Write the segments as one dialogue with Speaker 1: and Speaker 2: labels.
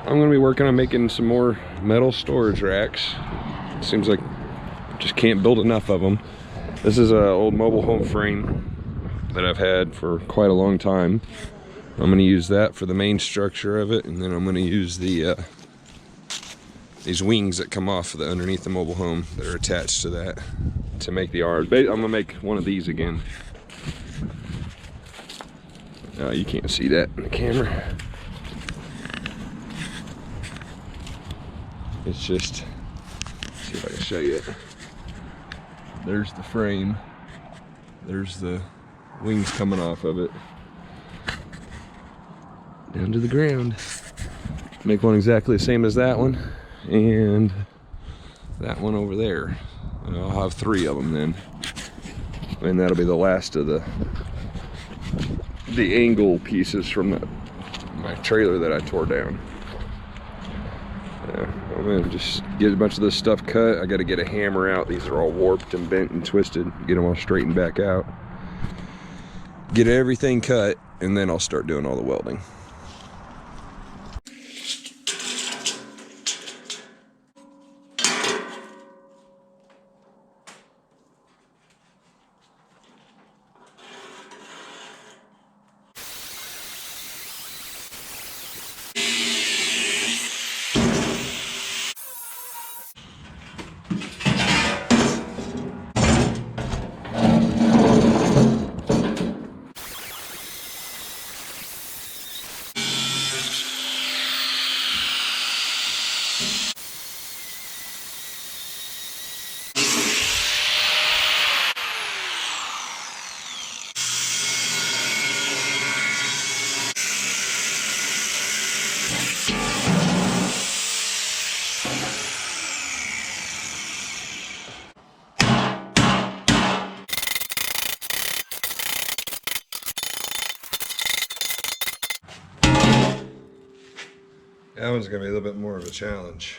Speaker 1: I'm gonna be working on making some more metal storage racks. Seems like just can't build enough of them. This is an old mobile home frame that I've had for quite a long time. I'm gonna use that for the main structure of it, and then I'm gonna use the these wings that come off of the underneath the mobile home that are attached to that to make the arms. I'm gonna make one of these again. You can't see that in the camera. It's just, let's see if I can show you it. There's the frame. There's the wings coming off of it. Down to the ground. Make one exactly the same as that one. And that one over there. And I'll have 3 of them then. And that'll be the last of the angle pieces from my trailer that I tore down. Yeah, I'm gonna just get a bunch of this stuff cut. I gotta get a hammer out. These are all warped and bent and twisted. Get them all straightened back out. Get everything cut, and then I'll start doing all the welding. That one's gonna be a little bit more of a challenge.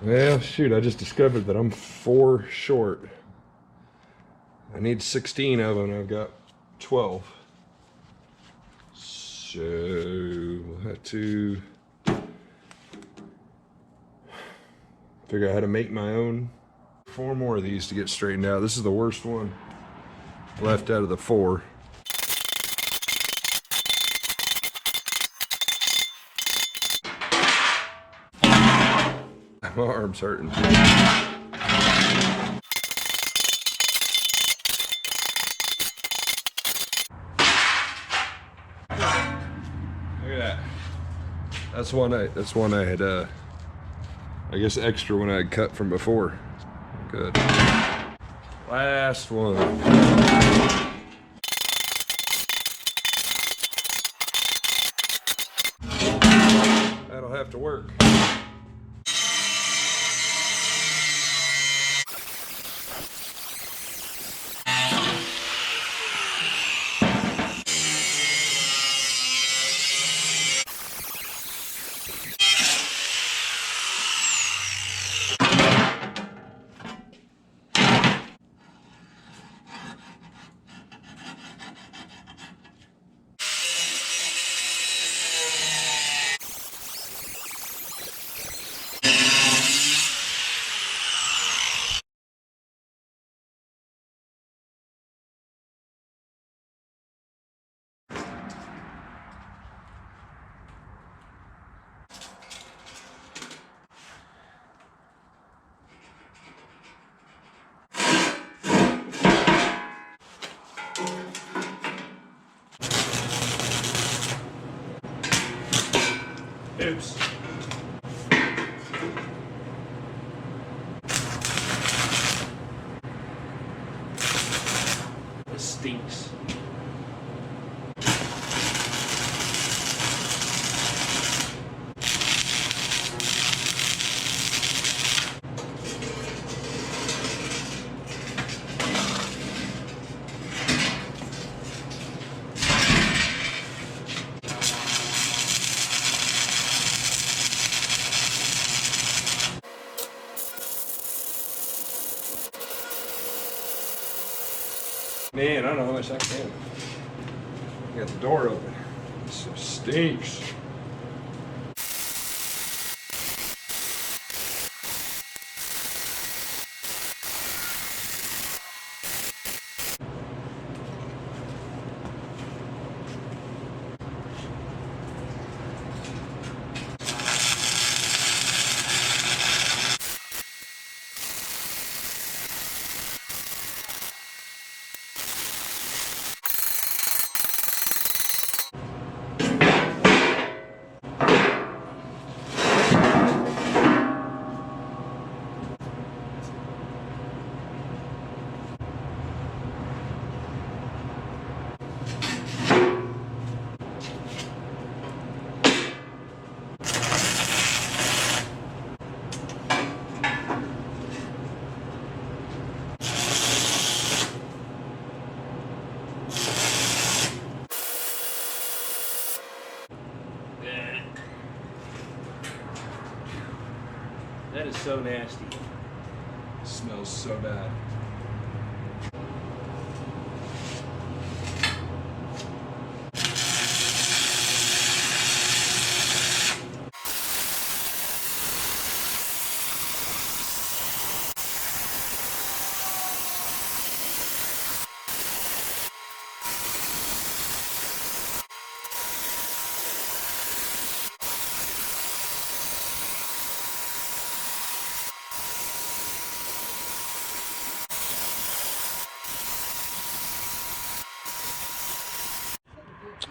Speaker 1: Well, shoot, I just discovered that I'm 4 short. I need 16 of them, and I've got 12. So we'll have to figure out how to make my own. 4 more of these to get straightened out. This is the worst one left out of the 4. My arm's hurting. Look at that. That's one I had I guess extra one I had cut from before. Good. Last one. That'll have to work. Oops.
Speaker 2: This stinks.
Speaker 1: Man, I don't know how much I can. I got the door open. This stinks.
Speaker 2: That is so nasty.
Speaker 1: It smells so bad.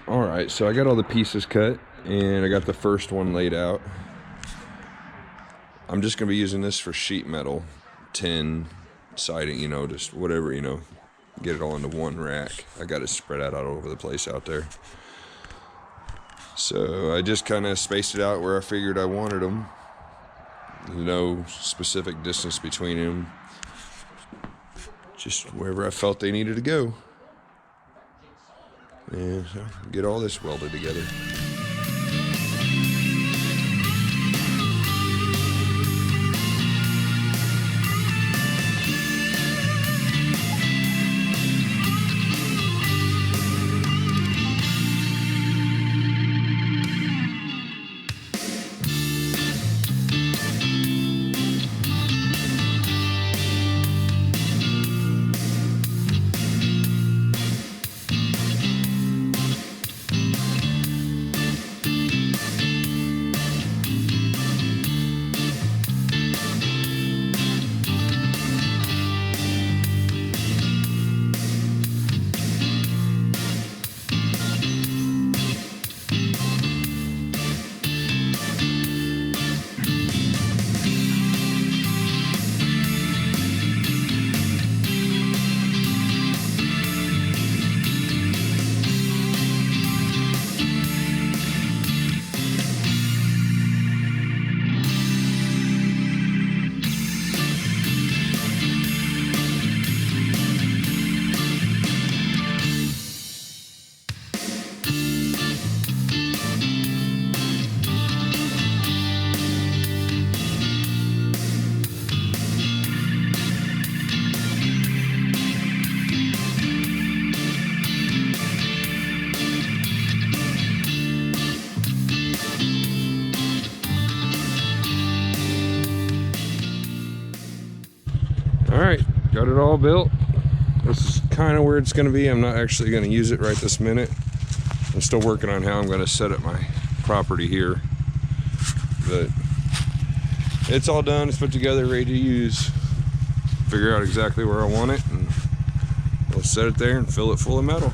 Speaker 1: All right, so I got all the pieces cut and I got the first one laid out. I'm just gonna be using this for sheet metal, tin, siding, you know, just whatever, you know, get it all into one rack. I got it spread out all over the place out there. So I just kind of spaced it out where I figured I wanted them. No specific distance between them. Just wherever I felt they needed to go. And so get all this welded together. All right, got it all built. This is kind of where it's gonna be. I'm not actually gonna use it right this minute. I'm still working on how I'm gonna set up my property here. But it's all done, it's put together, ready to use. Figure out exactly where I want it, and we'll set it there and fill it full of metal.